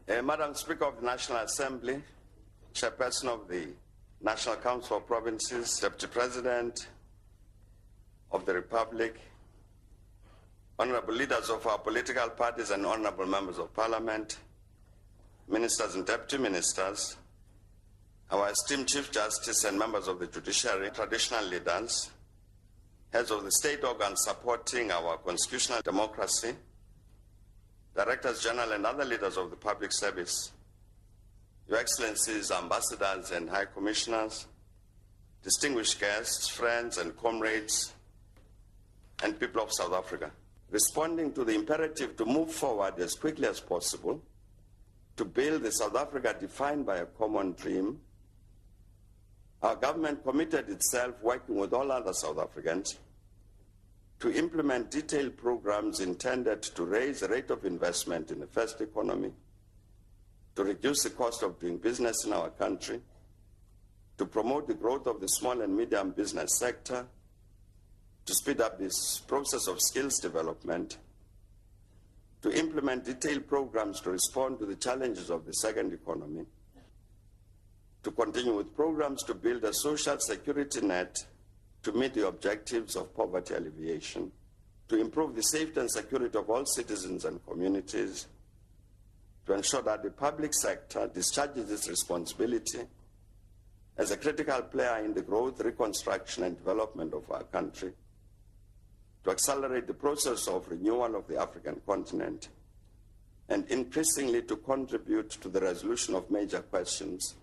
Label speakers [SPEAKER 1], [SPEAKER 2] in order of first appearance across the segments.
[SPEAKER 1] Madam Speaker of the National Assembly, Chairperson of the National Council of Provinces, Deputy President of the Republic, honorable leaders of our political parties and honorable members of Parliament, ministers and deputy ministers, our esteemed Chief Justice and members of the judiciary, traditional leaders, heads of the state organs supporting our constitutional democracy, Directors General and other leaders of the public service, Your Excellencies, ambassadors and high commissioners, distinguished guests, friends and comrades, and people of South Africa. Responding to the imperative to move forward as quickly as possible to build the South Africa defined by a common dream, our government committed itself, working with all other South Africans, to implement detailed programs intended to raise the rate of investment in the first economy, to reduce the cost of doing business in our country, to promote the growth of the small and medium business sector, to speed up this process of skills development, to implement detailed programs to respond to the challenges of the second economy, to continue with programs to build a social security net to meet the objectives of poverty alleviation, to improve the safety and security of all citizens and communities, to ensure that the public sector discharges its responsibility as a critical player in the growth, reconstruction, and development of our country, to accelerate the process of renewal of the African continent, and increasingly to contribute to the resolution of major questions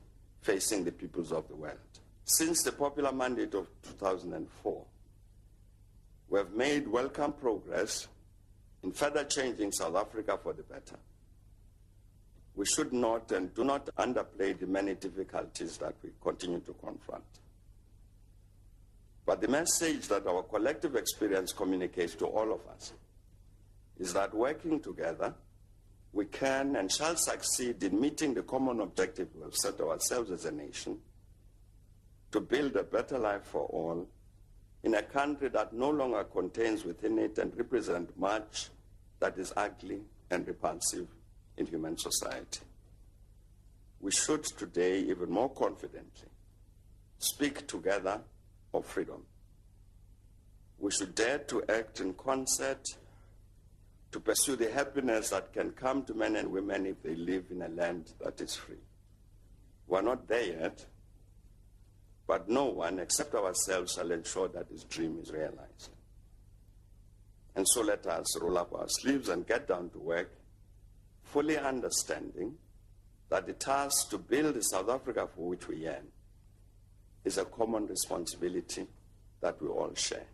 [SPEAKER 1] facing the peoples of the world. Since the popular mandate of 2004, we have made welcome progress in further changing South Africa for the better. We should not and do not underplay the many difficulties that we continue to confront. But the message that our collective experience communicates to all of us is that working together, we can and shall succeed in meeting the common objective we have set ourselves as a nation, to build a better life for all in a country that no longer contains within it and represents much that is ugly and repulsive in human society. We should today, even more confidently, speak together of freedom. We should dare to act in concert to pursue the happiness that can come to men and women if they live in a land that is free. We're not there yet, but no one except ourselves shall ensure that this dream is realized. And so let us roll up our sleeves and get down to work, fully understanding that the task to build the South Africa for which we yearn is a common responsibility that we all share.